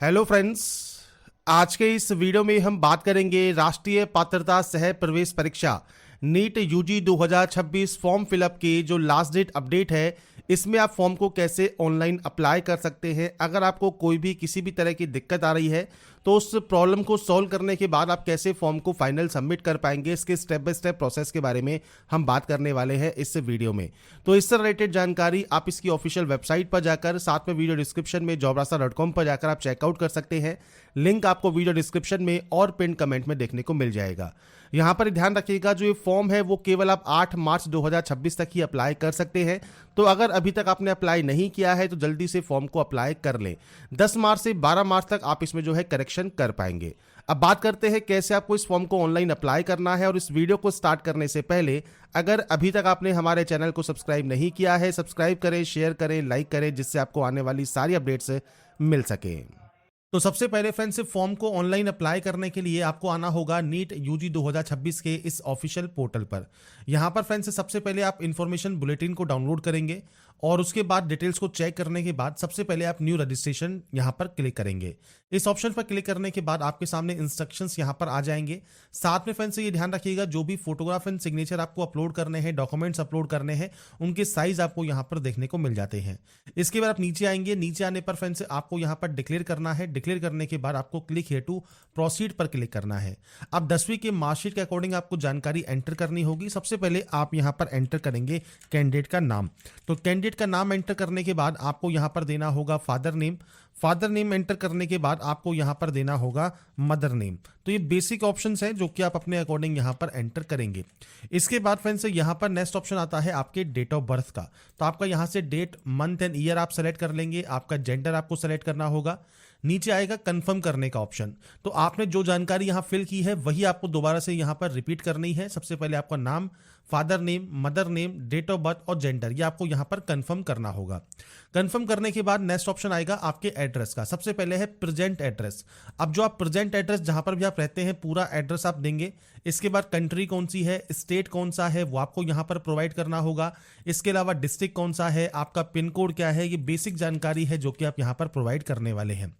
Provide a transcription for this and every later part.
Hello friends. आज के इस वीडियो में हम बात करेंगे राष्ट्रीय पात्रता सह प्रवेश परीक्षा नीट यूजी 2026 फॉर्म फिलअप की जो लास्ट डेट अपडेट है, इसमें आप फॉर्म को कैसे ऑनलाइन अप्लाई कर सकते हैं। अगर आपको कोई भी किसी भी तरह की दिक्कत आ रही है तो उस प्रॉब्लम को सॉल्व करने के बाद आप कैसे फॉर्म को फाइनल सबमिट कर पाएंगे, इसके स्टेप बाय स्टेप प्रोसेस के बारे में हम बात करने वाले हैं इस वीडियो में। तो इससे रिलेटेड जानकारी आप इसकी ऑफिशियल वेबसाइट पर जाकर, साथ में वीडियो डिस्क्रिप्शन में jobrasta.com पर जाकर आप चेकआउट कर सकते हैं। लिंक आपको वीडियो डिस्क्रिप्शन में और पिन कमेंट में देखने को मिल जाएगा। यहां पर ध्यान रखिएगा, जो ये फॉर्म है वो केवल आप 8 मार्च 2026 तक ही अप्लाई कर सकते हैं। तो अगर अभी तक आपने अप्लाई नहीं किया है तो जल्दी से फॉर्म को अप्लाई कर लें। 10 मार्च से 12 मार्च तक आप इसमें जो है करेक्शन कर पाएंगे। अब बात करते हैं कैसे आपको इस फॉर्म को ऑनलाइन अप्लाई करना है। और इस वीडियो को स्टार्ट करने से पहले अगर अभी तक आपने हमारे चैनल को सब्सक्राइब नहीं किया है, सब्सक्राइब करें, शेयर करें, लाइक करें, जिससे आपको आने वाली सारी अपडेट्स मिल सके। तो सबसे पहले फ्रेंड्स, फॉर्म को ऑनलाइन अप्लाई करने के लिए आपको आना होगा नीट यूजी 2026 के इस ऑफिशियल पोर्टल पर। यहां पर फ्रेंड्स सबसे पहले आप इन्फॉर्मेशन बुलेटिन को डाउनलोड करेंगे और उसके बाद डिटेल्स को चेक करने के बाद सबसे पहले आप न्यू रजिस्ट्रेशन यहां पर क्लिक करेंगे। इस ऑप्शन पर क्लिक करने के बाद आपके सामने इंस्ट्रक्शंस यहां पर आ जाएंगे। साथ में फ्रेंड्स ये ध्यान रखिएगा, जो भी फोटोग्राफ एंड सिग्नेचर आपको अपलोड करने हैं, डॉक्यूमेंट्स अपलोड करने हैं, उनके साइज आपको यहां पर देखने को मिल जाते हैं। इसके बाद आप नीचे आएंगे। नीचे आने पर फ्रेंड्स आपको यहां पर डिक्लेयर करना है। डिक्लेयर करने के बाद आपको क्लिक हियर टू प्रोसीड पर क्लिक करना है। अब 10वीं के मार्कशीट के अकॉर्डिंग आपको जानकारी एंटर करनी होगी। सबसे पहले आप यहां पर एंटर करेंगे कैंडिडेट का नाम। तो कैंडिडेट का नाम एंटर करने के बाद आपको यहां पर देना होगा father name. Father name enter करने के बाद आपको यहां पर देना होगा मदर नेम। तो ये बेसिक ऑप्शंस हैं जो कि आप अपने अकॉर्डिंग यहां पर एंटर करेंगे। इसके बाद फ्रेंड्स यहां पर नेक्स्ट ऑप्शन आता है आपके डेट ऑफ बर्थ का। तो आपका यहां से डेट, मंथ एंड ईयर आप सेलेक्ट कर लेंगे। आपका जेंडर आपको सेलेक्ट करना होगा। नीचे आएगा कंफर्म करने का ऑप्शन। तो आपने जो जानकारी यहां फिल की है वही आपको दोबारा से यहां पर रिपीट करनी है। सबसे पहले आपका नाम, father name, mother name, date of birth और जेंडर, ये आपको यहां पर कंफर्म करना होगा। कंफर्म करने के बाद नेक्स्ट ऑप्शन आएगा आपके एड्रेस का। सबसे पहले है प्रेजेंट एड्रेस। अब जो आप प्रेजेंट एड्रेस जहां पर भी आप रहते हैं पूरा एड्रेस आप देंगे। इसके बाद कंट्री कौन सी है, स्टेट कौन सा है, वो आपको यहां पर प्रोवाइड करना होगा। इसके अलावा डिस्ट्रिक्ट कौन सा है, आपका पिन कोड क्या है, ये बेसिक जानकारी है जो कि आप यहां पर प्रोवाइड करने वाले हैं।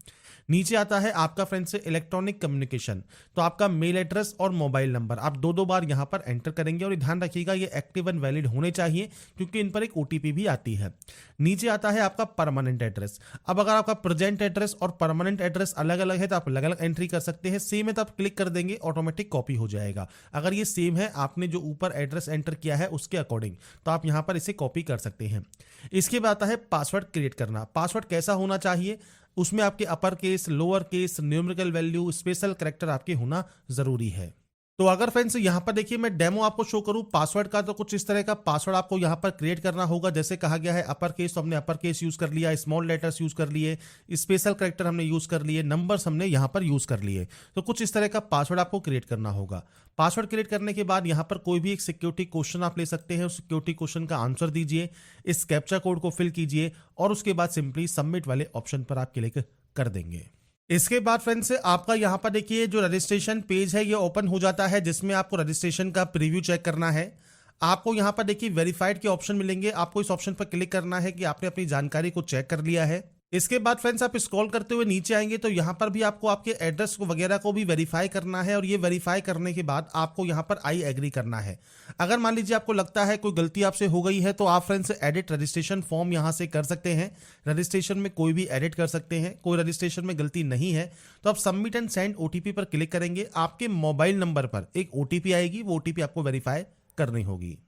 नीचे आता है आपका फ्रेंड से इलेक्ट्रॉनिक कम्युनिकेशन। तो आपका मेल एड्रेस और मोबाइल नंबर आप दो बार यहां पर एंटर करेंगे। और ध्यान रखिएगा ये एक्टिव एंड वैलिड होने चाहिए क्योंकि इन पर एक ओटीपी भी आती है। नीचे आता है आपका परमानेंट एड्रेस। अब अगर आपका प्रेजेंट एड्रेस और परमानेंट एड्रेस अलग अलग है तो आप अलग अलग एंट्री कर सकते हैं। सेम है तो आप क्लिक कर देंगे, ऑटोमेटिक कॉपी हो जाएगा। अगर ये सेम है, आपने जो ऊपर एड्रेस एंटर किया है उसके अकॉर्डिंग, तो आप यहां पर इसे कॉपी कर सकते हैं। इसके बाद आता है पासवर्ड क्रिएट करना। पासवर्ड कैसा होना चाहिए, उसमें आपके upper case, lower case, numerical value, special character आपके होना जरूरी है। तो अगर फ्रेंड्स यहां पर देखिए मैं डेमो आपको शो करूं पासवर्ड का, तो कुछ इस तरह का पासवर्ड आपको यहां पर क्रिएट करना होगा। जैसे कहा गया है अपर केस, तो हमने अपर केस यूज कर लिया, स्मॉल लेटर्स यूज कर लिए, स्पेशल कैरेक्टर हमने यूज कर लिए, नंबर्स हमने यहां पर यूज कर लिए। तो कुछ इस तरह का पासवर्ड आपको क्रिएट करना होगा। पासवर्ड क्रिएट करने के बाद यहां पर कोई भी एक सिक्योरिटी क्वेश्चन आप ले सकते हैं। उस सिक्योरिटी क्वेश्चन का आंसर दीजिए, इस कैप्चा कोड को फिल कीजिए और उसके बाद सिंपली सबमिट वाले ऑप्शन पर आप क्लिक कर देंगे। इसके बाद फ्रेंड्स आपका यहां पर देखिए जो रजिस्ट्रेशन पेज है ये ओपन हो जाता है, जिसमें आपको रजिस्ट्रेशन का प्रीव्यू चेक करना है। आपको यहां पर देखिए वेरीफाइड के ऑप्शन मिलेंगे। आपको इस ऑप्शन पर क्लिक करना है कि आपने अपनी जानकारी को चेक कर लिया है। इसके बाद फ्रेंड्स आप स्क्रॉल करते हुए नीचे आएंगे तो यहां पर भी आपको आपके एड्रेस को वगैरह को भी वेरीफाई करना है। और ये वेरीफाई करने के बाद आपको यहां पर आई एग्री करना है। अगर मान लीजिए आपको लगता है कोई गलती आपसे हो गई है तो आप फ्रेंड्स एडिट रजिस्ट्रेशन फॉर्म यहां से कर सकते हैं। रजिस्ट्रेशन में कोई भी एडिट कर सकते हैं। कोई रजिस्ट्रेशन में गलती नहीं है तो आप सबमिट एंड सेंड ओटीपी पर क्लिक करेंगे। आपके मोबाइल नंबर पर एक ओटीपी आएगी, वो ओटीपी आपको वेरीफाई करनी होगी।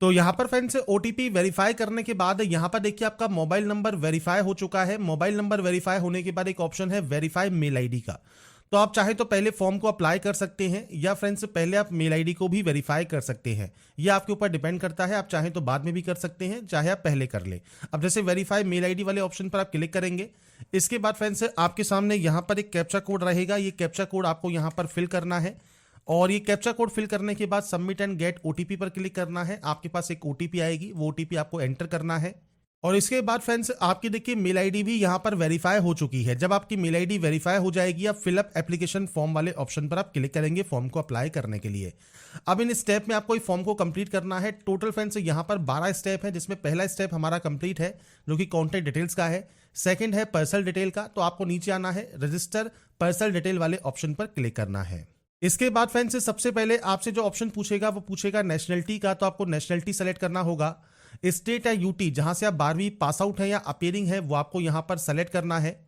तो यहां पर फ्रेंड्स ओटीपी वेरीफाई करने के बाद यहां पर देखिए आपका मोबाइल नंबर वेरीफाई हो चुका है। मोबाइल नंबर वेरीफाई होने के बाद एक ऑप्शन है वेरीफाई मेल आईडी का। तो आप चाहे तो पहले फॉर्म को अप्लाई कर सकते हैं या फ्रेंड्स पहले आप मेल आईडी को भी वेरीफाई कर सकते हैं। यह आपके ऊपर डिपेंड करता है, आप चाहे तो बाद में भी कर सकते हैं, चाहे आप पहले कर ले। अब जैसे वेरीफाई मेल आईडी वाले ऑप्शन पर आप क्लिक करेंगे। इसके बाद फ्रेंड्स आपके सामने यहां पर एक कैप्चा कोड रहेगा। ये कैप्चा कोड आपको यहां पर फिल करना है और ये कैप्चा कोड फिल करने के बाद सबमिट एंड गेट ओटीपी पर क्लिक करना है। आपके पास एक ओटीपी आएगी, वो ओटीपी आपको एंटर करना है। और इसके बाद फ्रेंड्स आपकी देखिए मेल आईडी भी यहां पर वेरीफाई हो चुकी है। जब आपकी मेल आईडी वेरीफाई हो जाएगी, आप फिलअप एप्लीकेशन फॉर्म वाले ऑप्शन पर आप क्लिक करेंगे फॉर्म को अप्लाई करने के लिए। अब इन स्टेप में आपको फॉर्म को कंप्लीट करना है। टोटल फ्रेंड्स यहां पर 12 स्टेप है, जिसमें पहला स्टेप हमारा कंप्लीट है जो कि कॉन्टैक्ट डिटेल्स का है। सेकंड है पर्सनल डिटेल का, तो आपको नीचे आना है, रजिस्टर पर्सनल डिटेल वाले ऑप्शन पर क्लिक करना है। इसके बाद फ्रेंड्स सबसे पहले आपसे जो ऑप्शन पूछेगा वो पूछेगा नेशनलिटी का, तो आपको नेशनलिटी सेलेक्ट करना होगा। स्टेट या यूटी जहां से आप 12वीं पास आउट है या अपीयरिंग है वो आपको यहां पर सेलेक्ट करना है।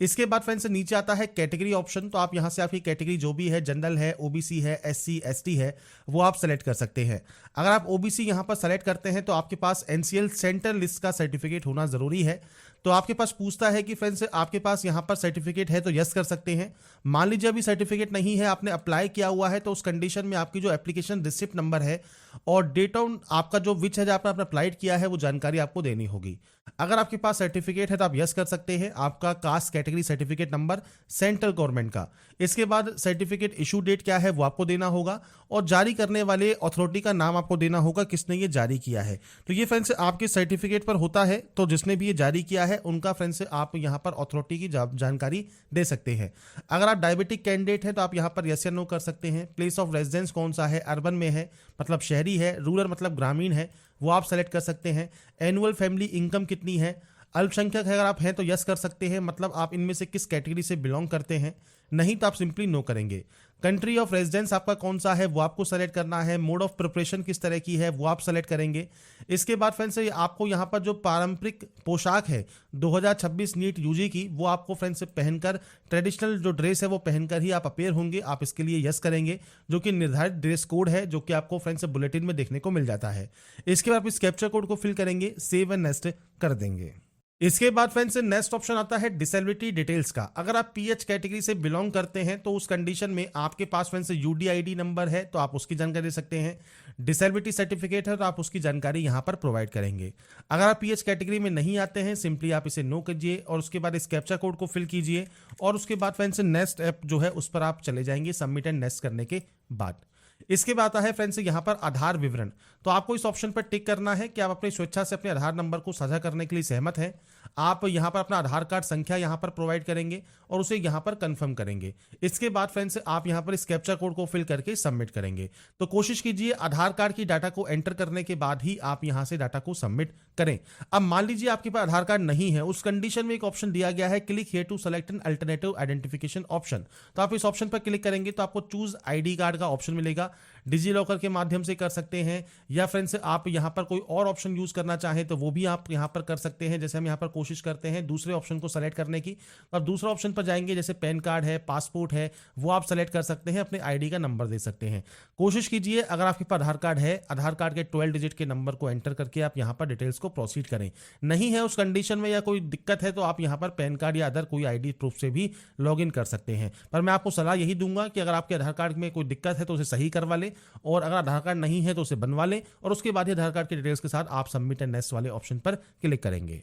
इसके बाद फ्रेंड्स नीचे आता है कैटेगरी ऑप्शन, तो आप यहां से आपकी कैटेगरी जो भी है, जनरल है, ओबीसी है, एससी एसटी है, वो आप सेलेक्ट कर सकते हैं। अगर आप ओबीसी यहां पर सेलेक्ट करते हैं तो आपके पास एनसीएल सेंटर लिस्ट का सर्टिफिकेट होना जरूरी है। तो आपके पास पूछता है कि फ्रेंड्स आपके पास यहां पर सर्टिफिकेट है, तो यस कर सकते हैं। मान लीजिए अभी सर्टिफिकेट नहीं है, आपने अप्लाई किया हुआ है, तो उस कंडीशन में आपकी जो एप्लीकेशन रिसिप्ट नंबर है और डेट ऑन आपका जो विच है जहां पर आपने अप्लाइड किया है वो जानकारी आपको देनी होगी। अगर आपके पास सर्टिफिकेट है तो आप यस कर सकते हैं, आपका caste category certificate number central government का। इसके बाद सर्टिफिकेट इशू डेट क्या है वो आपको देना होगा और जारी करने वाले अथॉरिटी का नाम आपको देना होगा, किसने ये जारी किया है। तो ये फ्रेंड्स आपके सर्टिफिकेट पर होता है, तो जिसने भी ये जारी किया है उनका फ्रेंड्स आप यहाँ पर अथॉरिटी की जानकारी दे सकते हैं। अगर आप डायबिटिक कैंडिडेट हैं तो आप यहाँ पर यस या नो कर सकते हैं। प्लेस ऑफ रेजिडेंस कौन सा है, अर्बन में है मतलब शहरी है, रूरल मतलब ग्रामीण है, वो आप सेलेक्ट कर सकते हैं। एनुअल फैमिली इनकम कितनी है, अल्पसंख्यक अगर आप हैं तो यस कर सकते हैं, मतलब आप इनमें से किस कैटेगरी से बिलोंग करते हैं, नहीं तो आप सिंपली नो करेंगे। कंट्री ऑफ रेजिडेंस आपका कौन सा है वो आपको सेलेक्ट करना है। मोड ऑफ प्रिपरेशन किस तरह की है वो आप सेलेक्ट करेंगे। इसके बाद फ्रेंड्स आपको यहाँ पर जो पारंपरिक पोशाक है 2026 नीट यूजी की, वो आपको फ्रेंड्स पहनकर, ट्रेडिशनल जो ड्रेस है वो पहनकर ही आप अपेयर होंगे, आप इसके लिए यस करेंगे, जो कि निर्धारित ड्रेस कोड है जो कि आपको फ्रेंड्स बुलेटिन में देखने को मिल जाता है। इसके बाद आप इस कैप्चर कोड को फिल करेंगे, सेव एंड नेक्स्ट कर देंगे। इसके बाद फ्रेंड्स नेक्स्ट ऑप्शन आता है डिसेबिलिटी डिटेल्स का। अगर आप पीएच कैटेगरी से बिलोंग करते हैं तो उस कंडीशन में आपके पास फ्रेंड्स यूडीआईडी नंबर है तो आप उसकी जानकारी दे सकते हैं। डिसेबिलिटी सर्टिफिकेट है तो आप उसकी जानकारी यहां पर प्रोवाइड करेंगे। अगर आप पीएच कैटेगरी में नहीं आते हैं सिंपली आप इसे नो कीजिए और उसके बाद इस कैप्चा कोड को फिल कीजिए और उसके बाद फ्रेंड्स नेक्स्ट ऐप जो है उस पर आप चले जाएंगे सबमिट एंड नेक्स्ट करने के बाद। इसके बाद आता है फ्रेंड्स यहाँ पर आधार विवरण, तो आपको इस ऑप्शन पर टिक करना है कि आप अपनी स्वेच्छा से अपने आधार नंबर को साझा करने के लिए सहमत हैं। आप यहाँ पर अपना आधार कार्ड संख्या यहाँ पर प्रोवाइड करेंगे और उसे यहाँ पर कंफर्म करेंगे। इसके बाद फ्रेंड्स आप यहाँ पर इस कैप्चा कोड को फिल करके सबमिट करेंगे। तो कोशिश कीजिए आधार कार्ड की डाटा को एंटर करने के बाद ही आप यहाँ से डाटा को सबमिट करें। अब मान लीजिए आपके पास आधार कार्ड नहीं है, उस कंडीशन में एक ऑप्शन दिया गया है click here to select an alternative identification option, तो आप इस ऑप्शन पर क्लिक करेंगे तो आपको चूज आईडी कार्ड का ऑप्शन मिलेगा। डिजी लॉकर के माध्यम से कर सकते हैं या फ्रेंड्स आप यहां पर कोई और ऑप्शन यूज करना चाहें तो वो भी आप यहां पर कर सकते हैं। जैसे हम यहां पर कोशिश करते हैं दूसरे ऑप्शन को सेलेक्ट करने की, तो आप दूसरा ऑप्शन पर जाएंगे, जैसे पैन कार्ड है, पासपोर्ट है, वो आप सेलेक्ट कर सकते हैं, अपने आईडी का नंबर दे सकते हैं। कोशिश कीजिए अगर आपके पास आधार कार्ड है, आधार कार्ड के 12 डिजिट के नंबर को एंटर करके आप यहां पर डिटेल्स को प्रोसीड करें। नहीं है उस कंडीशन में या कोई दिक्कत है तो आप यहां पर पैन कार्ड या अदर कोई आईडी प्रूफ से भी लॉग इन कर सकते हैं। पर मैं आपको सलाह यही दूंगा कि अगर आपके आधार कार्ड में कोई दिक्कत है तो उसे सही करवा ले और अगर आधार कार्ड नहीं है तो उसे बनवा लें और उसके बाद ही आधार कार्ड के डिटेल्स के साथ आप सबमिट एंड नेक्स्ट वाले ऑप्शन पर क्लिक करेंगे।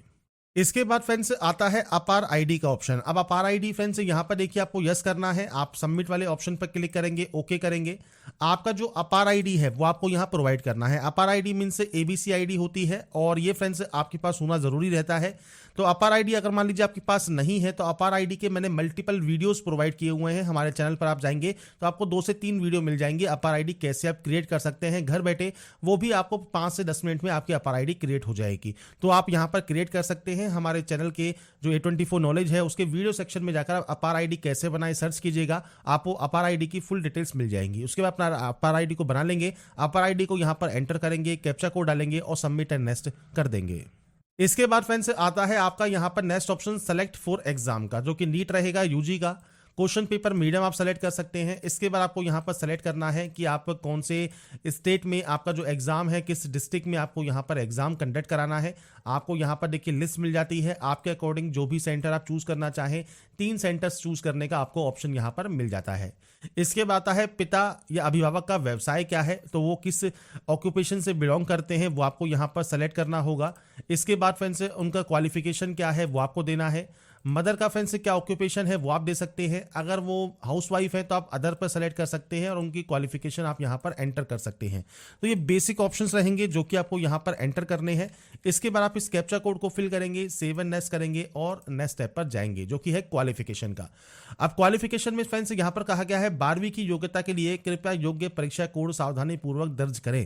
इसके बाद फ्रेंड्स आता है अपार आईडी का ऑप्शन। अब अपार आईडी फ्रेंड्स यहां पर देखिए आपको यस करना है, आप सबमिट वाले ऑप्शन पर क्लिक करेंगे, ओके करेंगे। आपका जो अपार आईडी है वो आपको यहां प्रोवाइड करना है। अपार आईडी मीन्स एबीसी आईडी होती है और ये फ्रेंड्स आपके पास होना जरूरी रहता है। तो अपार आईडी अगर मान लीजिए आपके पास नहीं है तो अपार आईडी के मैंने मल्टीपल वीडियोस प्रोवाइड किए हुए हैं। हमारे चैनल पर आप जाएंगे तो आपको 2 से 3 वीडियो मिल जाएंगे अपार आईडी कैसे आप क्रिएट कर सकते हैं घर बैठे, वो भी आपको 5 से 10 मिनट में आपकी अपार आईडी क्रिएट हो जाएगी। तो आप यहां पर क्रिएट कर सकते हैं। हमारे चैनल के जो A24 नॉलेज है उसके वीडियो सेक्शन में जाकर आप अपार आईडी कैसे बनाए सर्च कीजिएगा, आपको अपार आईडी की फुल डिटेल्स मिल जाएंगी। उसके बाद अपना अपार आईडी को बना लेंगे, अपार आईडी को यहां पर एंटर करेंगे, कैप्चा कोड डालेंगे और सबमिट एंड नेक्स्ट कर देंगे। इसके बाद फ्रेंड्स आता है आपका यहां पर next option select for exam का, जो कि नीट रहेगा यूजी का। क्वेश्चन पेपर मीडियम आप सेलेक्ट कर सकते हैं। इसके बाद आपको यहाँ पर सेलेक्ट करना है कि आप कौन से स्टेट में आपका जो एग्जाम है, किस डिस्ट्रिक्ट में आपको यहाँ पर एग्जाम कंडक्ट कराना है। आपको यहाँ पर देखिए लिस्ट मिल जाती है, आपके अकॉर्डिंग जो भी सेंटर आप चूज करना चाहें 3 सेंटर्स चूज करने का आपको ऑप्शन यहाँ पर मिल जाता है। इसके बाद आता है पिता या अभिभावक का व्यवसाय क्या है, तो वो किस ऑक्यूपेशन से बिलोंग करते हैं वो आपको यहाँ पर सेलेक्ट करना होगा। इसके बाद फ्रेंड्स उनका क्वालिफिकेशन क्या है वो आपको देना है। मदर का फ्रेंड्स क्या ऑक्यूपेशन है वो आप दे सकते हैं। अगर वो हाउसवाइफ है तो आप अदर पर सेलेक्ट कर सकते हैं और उनकी क्वालिफिकेशन आप यहाँ पर एंटर कर सकते हैं। तो ये बेसिक ऑप्शंस रहेंगे जो कि आपको यहाँ पर एंटर करने हैं। इसके बाद आप इस कैप्चा कोड को फिल करेंगे, सेव एंड नेक्स्ट करेंगे और नेक्स्ट स्टेप पर जाएंगे जो कि है क्वालिफिकेशन का। अब क्वालिफिकेशन में फ्रेंड्स यहाँ पर कहा गया है 12वीं की योग्यता के लिए कृपया योग्य परीक्षा कोड सावधानी पूर्वक दर्ज करें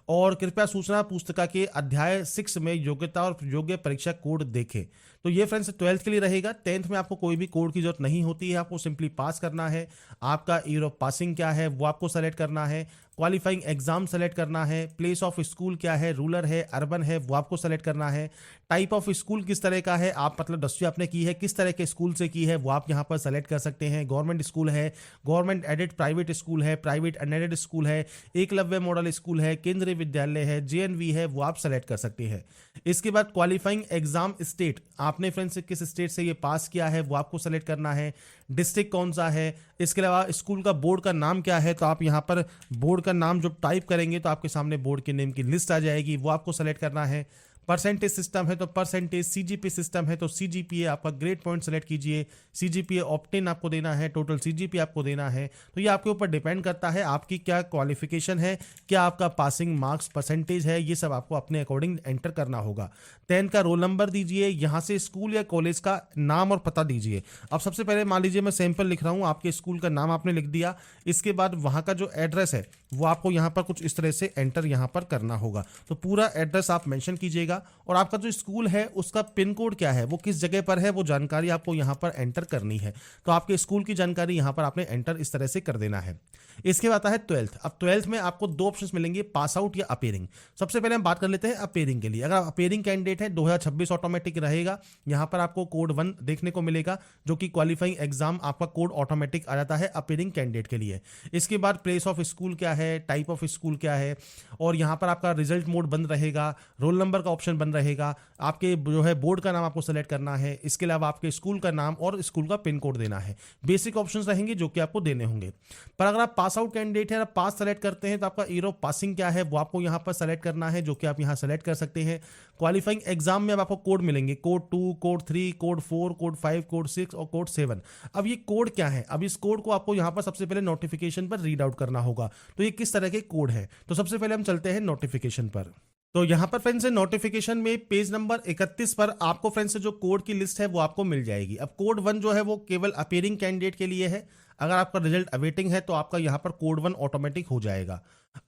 और कृपया सूचना पुस्तिका के अध्याय 6 में योग्यता और योग्य परीक्षा कोड देखें। तो ये फ्रेंड्स 12th के लिए रहेगा। 10th में आपको कोई भी कोड की जरूरत नहीं होती है, आपको सिंपली पास करना है। आपका ईयर ऑफ पासिंग क्या है वो आपको सेलेक्ट करना है, क्वालिफाइंग एग्जाम सेलेक्ट करना है, प्लेस ऑफ स्कूल क्या है, रूरल है अर्बन है वो आपको सेलेक्ट करना है, टाइप ऑफ स्कूल किस तरह का है, आप मतलब 10वीं आपने की है किस तरह के स्कूल से की है वो आप यहाँ पर सेलेक्ट कर सकते हैं। गवर्नमेंट स्कूल है, गवर्नमेंट एडेड प्राइवेट स्कूल है, प्राइवेट अनएडेड स्कूल है, एकलव्य मॉडल स्कूल है, केंद्रीय विद्यालय है, जेएनवी है वो आप सेलेक्ट कर सकते हैं। इसके बाद क्वालिफाइंग एग्जाम स्टेट, आपने फ्रेंड्स किस स्टेट से ये पास किया है वो आपको सेलेक्ट करना है, डिस्ट्रिक्ट कौन सा है, इसके अलावा स्कूल का बोर्ड का नाम क्या है, तो आप यहाँ पर बोर्ड का नाम जब टाइप करेंगे तो आपके सामने बोर्ड के नेम की लिस्ट आ जाएगी, वो आपको सेलेक्ट करना है। परसेंटेज सिस्टम है तो परसेंटेज, सीजीपी सिस्टम है तो सीजीपीए, आपका ग्रेड पॉइंट सेलेक्ट कीजिए, सीजीपीए ऑप्टेन आपको देना है, टोटल सीजीपी आपको देना है। तो ये आपके ऊपर डिपेंड करता है आपकी क्या क्वालिफिकेशन है, क्या आपका पासिंग मार्क्स परसेंटेज है, ये सब आपको अपने अकॉर्डिंग एंटर करना होगा। 10th का रोल नंबर दीजिए, यहाँ से स्कूल या कॉलेज का नाम और पता दीजिए। अब सबसे पहले मान लीजिए मैं सैंपल लिख रहा हूँ, आपके स्कूल का नाम आपने लिख दिया, इसके बाद वहाँ का जो एड्रेस है वो आपको यहाँ पर कुछ इस तरह से एंटर यहाँ पर करना होगा। तो पूरा एड्रेस आप मेंशन कीजिएगा और आपका जो स्कूल है उसका पिन कोड क्या है, वो किस जगह पर है, वो जानकारी आपको यहाँ पर एंटर करनी है। तो आपके स्कूल की जानकारी यहाँ पर आपने एंटर इस तरह से कर देना है। इसके बाद आता है 12th। अब 12th में आपको दो ऑप्शंस मिलेंगे, पास आउट या अपीयरिंग। सबसे पहले हम बात कर लेते हैं अपीयरिंग के लिए। अगर आप अपीयरिंग कैंडिडेट है 2026 ऑटोमेटिक रहेगा, यहाँ पर आपको कोड 1 देखने को मिलेगा जो कि क्वालिफाइंग एग्जाम आपका कोड ऑटोमेटिक आ जाता है अपीयरिंग कैंडिडेट के लिए। इसके बाद प्लेस ऑफ स्कूल क्या है, टाइप ऑफ स्कूल क्या है, और यहाँ पर आपका रिजल्ट मोड बंद रहेगा, रोल नंबर का ऑप्शन बंद रहेगा, आपके जो है बोर्ड का नाम आपको सेलेक्ट करना है, इसके अलावा आपके स्कूल का नाम और स्कूल का पिन कोड देना है। बेसिक ऑप्शंस रहेंगे जो कि आपको देने होंगे। पर अगर आप पास आउट कैंडिडेट है, पास सेलेक्ट करते हैं तो आपका ईयर ऑफ पासिंग क्या है वो आपको यहाँ पर सेलेक्ट करना है, जो कि आप यहाँ सेलेक्ट कर सकते हैं। क्वालिफाइंग एग्जाम में अब आपको कोड मिलेंगे, code 2, code 3, code 4, code 5, code 6 और कोड 7। अब ये कोड क्या है, अब इस कोड को आपको यहाँ पर सबसे पहले नोटिफिकेशन पर रीड आउट करना होगा। तो ये किस तरह के कोड है, तो सबसे पहले हम चलते हैं नोटिफिकेशन पर। तो यहाँ पर फ्रेंड्स नोटिफिकेशन में पेज नंबर 31 पर आपको फ्रेंड्स जो कोड की लिस्ट है वो आपको मिल जाएगी। अब कोड 1 जो है वो केवल अपीयरिंग कैंडिडेट के लिए है, अगर आपका रिजल्ट अवेटिंग है तो आपका यहाँ पर कोड 1 ऑटोमेटिक हो जाएगा।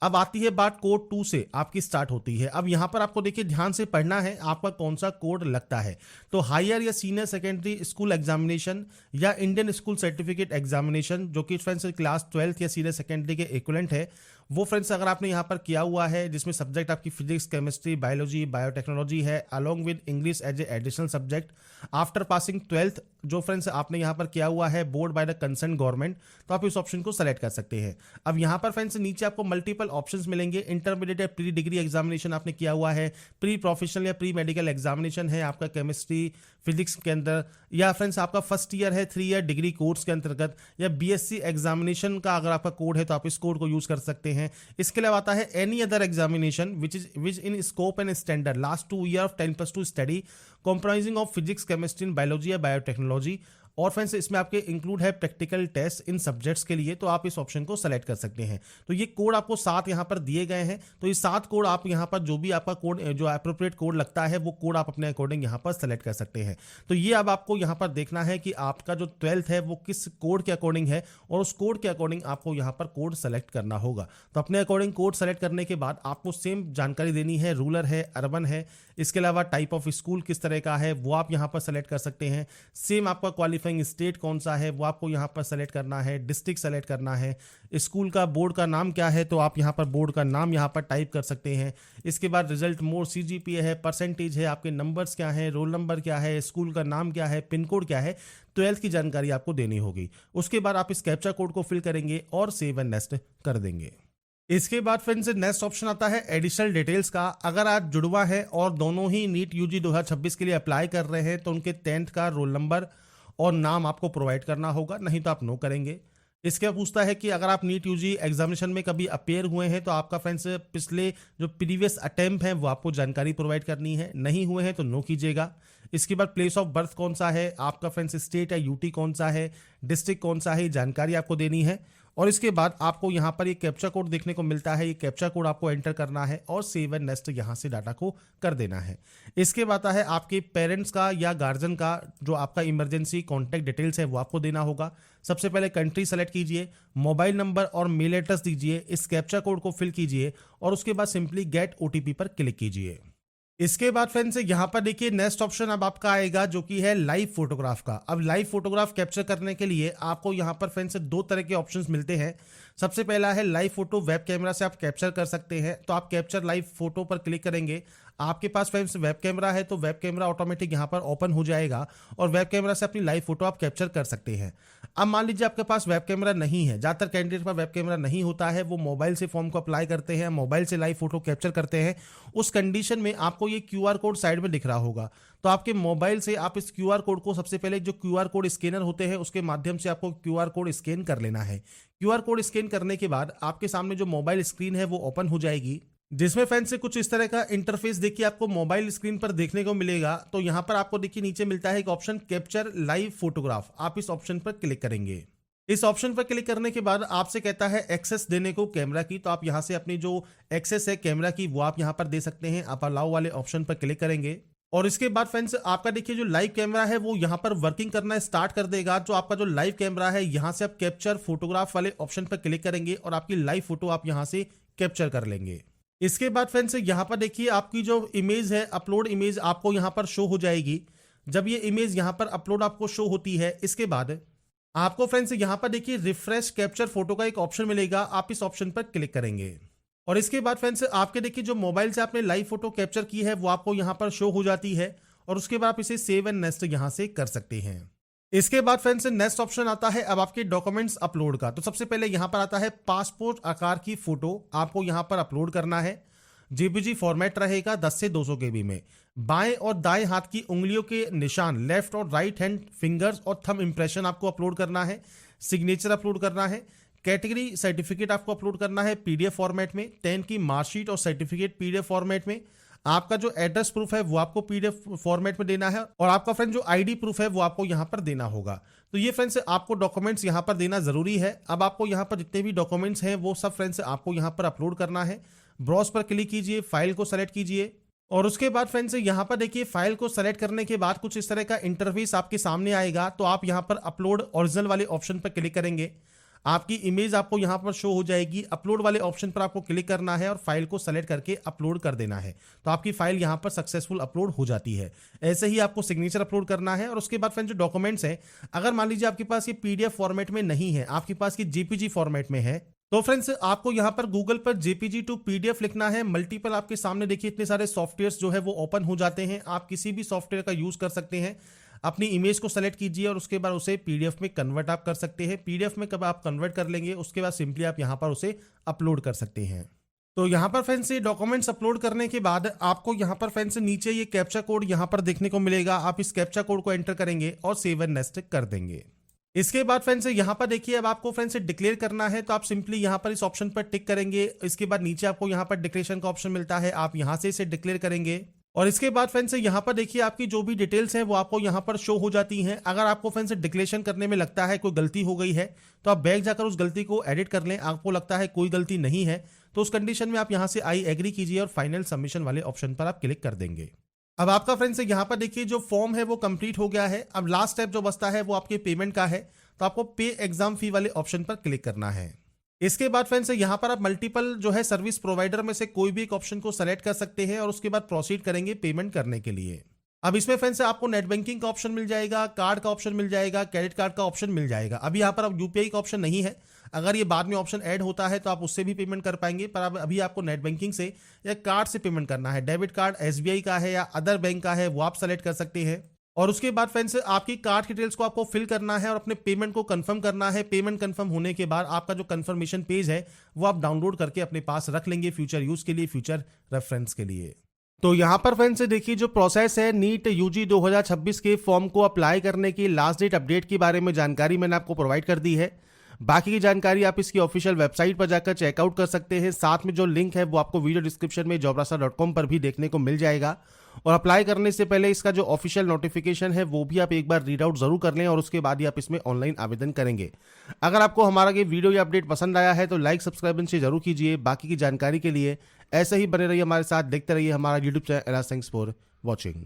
अब आती है बात कोड 2 से आपकी स्टार्ट होती है। अब यहाँ पर आपको देखिए ध्यान से पढ़ना है आपका कौन सा कोड लगता है। तो हायर या सीनियर सेकेंडरी स्कूल एग्जामिनेशन या इंडियन स्कूल सर्टिफिकेट एग्जामिनेशन, जो कि फ्रेंड्स क्लास 12th या सीनियर सेकेंडरी के इक्विवेलेंट है, वो फ्रेंड्स अगर आपने यहाँ पर किया हुआ है जिसमें सब्जेक्ट आपकी फिजिक्स, केमिस्ट्री, बायोलॉजी, बायोटेक्नोलॉजी है along with English as a additional subject after passing 12th, जो फ्रेंड्स आपने यहाँ पर किया हुआ है board by the concern government, तो आप इस ऑप्शन को सेलेक्ट कर सकते हैं। अब यहाँ पर फ्रेंड्स नीचे आपको मल्टीपल ऑप्शंस मिलेंगे। इंटरमीडिएट या प्री डिग्री एग्जामिनेशन आपने किया हुआ है, प्री प्रोफेशनल या प्री मेडिकल एग्जामिनेशन है आपका केमिस्ट्री फिजिक्स के अंदर, या फ्रेंड्स आपका फर्स्ट ईयर है 3 ईयर डिग्री कोर्स के अंतर्गत, या बीएससी एग्जामिनेशन का अगर आपका कोड है तो आप इस कोड को यूज कर सकते हैं। इसके अलावा आता है any other examination which in scope and standard last 2 year of 10+2 study comprising of physics, chemistry, biology या बायोटेक्नोलॉजी। और फ्रेंड्स इसमें आपके इंक्लूड है प्रैक्टिकल टेस्ट इन सब्जेक्ट्स के लिए, तो आप इस ऑप्शन को सेलेक्ट कर सकते हैं। तो ये कोड आपको 7 यहाँ पर दिए गए हैं, तो ये 7 कोड आप यहाँ पर जो भी आपका कोड जो अप्रोप्रिएट कोड लगता है वो कोड आप अपने अकॉर्डिंग यहाँ पर सेलेक्ट कर सकते हैं। तो ये अब आपको यहाँ पर देखना है कि आपका जो 12th है वो किस कोड के अकॉर्डिंग है और उस कोड के अकॉर्डिंग आपको यहाँ पर कोड सेलेक्ट करना होगा। तो अपने अकॉर्डिंग कोड सेलेक्ट करने के बाद आपको सेम जानकारी देनी है, रूरल है, अर्बन है, इसके अलावा टाइप ऑफ स्कूल किस तरह का है वो आप यहाँ पर सेलेक्ट कर सकते हैं। सेम आपका क्वालिफाइंग स्टेट कौन सा है वो आपको यहाँ पर सेलेक्ट करना है, डिस्ट्रिक्ट सेलेक्ट करना है, स्कूल का बोर्ड का नाम क्या है तो आप यहाँ पर बोर्ड का नाम यहाँ पर टाइप कर सकते हैं। इसके बाद रिजल्ट मोड, सीजीपीए है, परसेंटेज है, आपके नंबर्स क्या है, रोल नंबर क्या है, स्कूल का नाम क्या है, पिन कोड क्या है, 12th की जानकारी आपको देनी होगी। उसके बाद आप इस कैप्चा कोड को फिल करेंगे और सेव एंड नेक्स्ट कर देंगे। इसके बाद फ्रेंड्स नेक्स्ट ऑप्शन आता है एडिशनल डिटेल्स का। अगर आप जुड़वा है और दोनों ही नीट यूजी 2026 के लिए अप्लाई कर रहे हैं तो उनके 10th का रोल नंबर और नाम आपको प्रोवाइड करना होगा, नहीं तो आप नो करेंगे। इसके पूछता है कि अगर आप नीट यूजी एग्जामिनेशन में कभी अपेयर हुए हैं तो आपका फ्रेंड्स पिछले जो प्रीवियस अटेम्प्ट हैं वो आपको जानकारी प्रोवाइड करनी है, नहीं हुए हैं तो नो कीजिएगा। इसके बाद प्लेस ऑफ बर्थ कौन सा है, आपका फ्रेंड्स स्टेट या यूटी कौन सा है, डिस्ट्रिक्ट कौन सा है, जानकारी आपको देनी है। और इसके बाद आपको यहाँ पर ये कैप्चा कोड देखने को मिलता है, ये कैप्चा कोड आपको एंटर करना है और सेव एंड नेक्स्ट यहाँ से डाटा को कर देना है। इसके बाद है आपके पेरेंट्स का या गार्जियन का जो आपका इमरजेंसी कॉन्टैक्ट डिटेल्स है वो आपको देना होगा। सबसे पहले कंट्री सेलेक्ट कीजिए, मोबाइल नंबर और मेल एड्रेस दीजिए, इस कैप्चा कोड को फिल कीजिए और उसके बाद सिंपली गेट ओटीपी पर क्लिक कीजिए। इसके बाद फ्रेंड्स यहाँ पर देखिए नेक्स्ट ऑप्शन अब आपका आएगा जो कि है लाइव फोटोग्राफ का। अब लाइव फोटोग्राफ कैप्चर करने के लिए आपको यहाँ पर फ्रेंड्स दो तरह के ऑप्शंस मिलते हैं। सबसे पहला है लाइव फोटो, वेब कैमरा से आप कैप्चर कर सकते हैं। तो आप कैप्चर लाइव फोटो पर क्लिक करेंगे। आपके पास फ्रेंड्स वेब कैमरा है तो वेब कैमरा ऑटोमेटिक यहाँ पर ओपन हो जाएगा और वेब कैमरा से अपनी लाइव फोटो आप कैप्चर कर सकते हैं। अब मान लीजिए आपके पास वेब कैमरा नहीं है, ज़्यादातर कैंडिडेट पर वेब कैमरा नहीं होता है, वो मोबाइल से फॉर्म को अप्लाई करते हैं, मोबाइल से लाइव फोटो कैप्चर करते हैं। उस कंडीशन में आपको ये क्यूआर कोड साइड में दिख रहा होगा। तो आपके मोबाइल से आप इस क्यूआर कोड को सबसे पहले जो क्यूआर कोड स्कैनर होते हैं उसके माध्यम से आपको क्यूआर कोड स्कैन कर लेना है। क्यूआर कोड स्कैन करने के बाद आपके सामने जो मोबाइल स्क्रीन है वो ओपन हो जाएगी, जिसमें फ्रेंड्स से कुछ इस तरह का इंटरफेस देखिए आपको मोबाइल स्क्रीन पर देखने को मिलेगा। तो यहाँ पर आपको देखिए नीचे मिलता है एक ऑप्शन कैप्चर लाइव फोटोग्राफ। आप इस ऑप्शन पर क्लिक करेंगे। इस ऑप्शन पर क्लिक करने के बाद आपसे कहता है एक्सेस देने को कैमरा की। तो आप यहाँ से अपनी जो एक्सेस है कैमरा की वो आप यहाँ पर दे सकते हैं। आप अलाउ वाले ऑप्शन पर क्लिक करेंगे और इसके बाद फ्रेंड्स आपका देखिए जो लाइव कैमरा है वो यहाँ पर वर्किंग करना स्टार्ट कर देगा। जो आपका जो लाइव कैमरा है यहाँ से आप कैप्चर फोटोग्राफ वाले ऑप्शन पर क्लिक करेंगे और आपकी लाइव फोटो आप यहाँ से कैप्चर कर लेंगे। इसके बाद फ्रेंड्स यहाँ पर देखिए आपकी जो इमेज है अपलोड इमेज आपको यहाँ पर शो हो जाएगी। जब ये इमेज यहाँ पर अपलोड आपको शो होती है इसके बाद आपको फ्रेंड्स यहाँ पर देखिए रिफ्रेश कैप्चर फोटो का एक ऑप्शन मिलेगा। आप इस ऑप्शन पर क्लिक करेंगे और इसके बाद फ्रेंड्स आपके देखिए जो मोबाइल से आपने लाइव फोटो कैप्चर की है वो आपको यहाँ पर शो हो जाती है और उसके बाद आप इसे सेव एंड नेक्स्ट यहाँ से कर सकते हैं। इसके बाद फ्रेंड्स नेक्स्ट ऑप्शन आता है अब आपके डॉक्यूमेंट्स अपलोड का। तो सबसे पहले यहाँ पर आता है पासपोर्ट आकार की फोटो आपको यहाँ पर अपलोड करना है। जेपीजी फॉर्मेट रहेगा 10 से 200 KB में। बाएं और दाएं हाथ की उंगलियों के निशान, लेफ्ट और राइट हैंड फिंगर्स और थंब इंप्रेशन आपको अपलोड करना है। सिग्नेचर अपलोड करना है। कैटेगरी सर्टिफिकेट आपको अपलोड करना है PDF फॉर्मेट में। 10 की मार्कशीट और सर्टिफिकेट PDF फॉर्मेट में। आपका जो एड्रेस प्रूफ है वो आपको PDF फॉर्मेट में देना है और आपका फ्रेंड जो ID प्रूफ है वो आपको यहाँ पर देना होगा। तो ये फ्रेंड्स आपको डॉक्यूमेंट्स यहाँ पर देना जरूरी है। अब आपको यहाँ पर जितने भी डॉक्यूमेंट्स हैं वो सब फ्रेंड्स आपको यहाँ पर अपलोड करना है। ब्राउज पर क्लिक कीजिए, फाइल को सेलेक्ट कीजिए और उसके बाद फ्रेंड्स यहाँ पर देखिए फाइल को सेलेक्ट करने के बाद कुछ इस तरह का इंटरफेस आपके सामने आएगा। तो आप यहाँ पर अपलोड ओरिजिनल वाले ऑप्शन पर क्लिक करेंगे। आपकी इमेज आपको यहाँ पर शो हो जाएगी। अपलोड वाले ऑप्शन पर आपको क्लिक करना है और फाइल को सेलेक्ट करके अपलोड कर देना है। तो आपकी फाइल यहाँ पर सक्सेसफुल अपलोड हो जाती है। ऐसे ही आपको सिग्नेचर अपलोड करना है और उसके बाद फ्रेंड्स जो डॉक्यूमेंट्स हैं अगर मान लीजिए आपके पास ये PDF फॉर्मेट में नहीं है, आपके पास ये JPG फॉर्मेट में है, तो फ्रेंड्स आपको यहाँ पर गूगल पर JPG टू PDF लिखना है। मल्टीपल आपके सामने देखिए इतने सारे सॉफ्टवेयर्स जो है वो ओपन हो जाते हैं। आप किसी भी सॉफ्टवेयर का यूज कर सकते हैं। अपनी इमेज को सेलेक्ट कीजिए और उसके बाद उसे PDF में कन्वर्ट आप कर सकते हैं। PDF में कब आप कन्वर्ट कर लेंगे उसके बाद सिंपली आप यहाँ पर उसे अपलोड कर सकते हैं। तो यहाँ पर फ्रेंड्स ये डॉक्यूमेंट्स अपलोड करने के बाद आपको यहाँ पर फ्रेंड्स नीचे ये कैप्चा कोड यहाँ पर देखने को मिलेगा। आप इस कैप्चा कोड को एंटर करेंगे और सेव एंड नेक्स्ट कर देंगे। इसके बाद फ्रेंड्स यहाँ पर देखिए अब आपको फ्रेंड्स डिक्लेयर करना है। तो आप सिंपली यहाँ पर इस ऑप्शन पर टिक करेंगे। इसके बाद नीचे आपको यहाँ पर डिक्लेरेशन का ऑप्शन मिलता है, आप यहाँ से इसे डिक्लेयर करेंगे और इसके बाद फ्रेंड्स यहाँ पर देखिए आपकी जो भी डिटेल्स हैं वो आपको यहाँ पर शो हो जाती हैं। अगर आपको फ्रेंड्स डिक्लेरेशन करने में लगता है कोई गलती हो गई है तो आप बैक जाकर उस गलती को एडिट कर लें। आपको लगता है कोई गलती नहीं है तो उस कंडीशन में आप यहाँ से आई एग्री कीजिए और फाइनल सबमिशन वाले ऑप्शन पर आप क्लिक कर देंगे। अब आपका फ्रेंड्स यहाँ पर देखिए जो फॉर्म है वो कंप्लीट हो गया है। अब लास्ट स्टेप जो बचता है वो आपके पेमेंट का है। तो आपको पे एग्जाम फी वाले ऑप्शन पर क्लिक करना है। इसके बाद फ्रेंड्स यहाँ पर आप मल्टीपल जो है सर्विस प्रोवाइडर में से कोई भी एक ऑप्शन को सेलेक्ट कर सकते हैं और उसके बाद प्रोसीड करेंगे पेमेंट करने के लिए। अब इसमें फ्रेंड्स आपको नेट बैंकिंग का ऑप्शन मिल जाएगा, कार्ड का ऑप्शन मिल जाएगा, क्रेडिट कार्ड का ऑप्शन मिल जाएगा। अभी यहाँ पर अब UPI का ऑप्शन नहीं है। अगर ये बाद में ऑप्शन ऐड होता है तो आप उससे भी पेमेंट कर पाएंगे, पर अब अभी आपको नेट बैंकिंग से या कार्ड से पेमेंट करना है। डेबिट कार्ड SBI का है या अदर बैंक का है वो आप सेलेक्ट कर सकते हैं और उसके बाद फ्रेंड्स आपकी कार्ड डिटेल्स को आपको फिल करना है और अपने पेमेंट को कंफर्म करना है। पेमेंट कंफर्म होने के बाद आपका जो कंफर्मेशन पेज है वो आप डाउनलोड करके अपने पास रख लेंगे फ्यूचर यूज के लिए, फ्यूचर रेफरेंस के लिए। तो यहाँ पर फ्रेंड्स देखिए जो प्रोसेस है नीट UG 2026 के फॉर्म को अप्लाई करने की लास्ट डेट अपडेट के बारे में जानकारी मैंने आपको प्रोवाइड कर दी है। बाकी की जानकारी आप इसकी ऑफिशियल वेबसाइट पर जाकर चेकआउट कर सकते हैं। साथ में जो लिंक है वो आपको वीडियो डिस्क्रिप्शन में jobrasa.com पर भी देखने को मिल जाएगा और अप्लाई करने से पहले इसका जो ऑफिशियल नोटिफिकेशन है वो भी आप एक बार रीड आउट जरूर कर लें और उसके बाद ही आप इसमें ऑनलाइन आवेदन करेंगे। अगर आपको हमारा ये वीडियो या अपडेट पसंद आया है तो लाइक सब्सक्राइब से जरूर कीजिए। बाकी की जानकारी के लिए ऐसे ही बने रहिए हमारे साथ, देखते रहिए हमारा YouTube channel. Thanks for watching.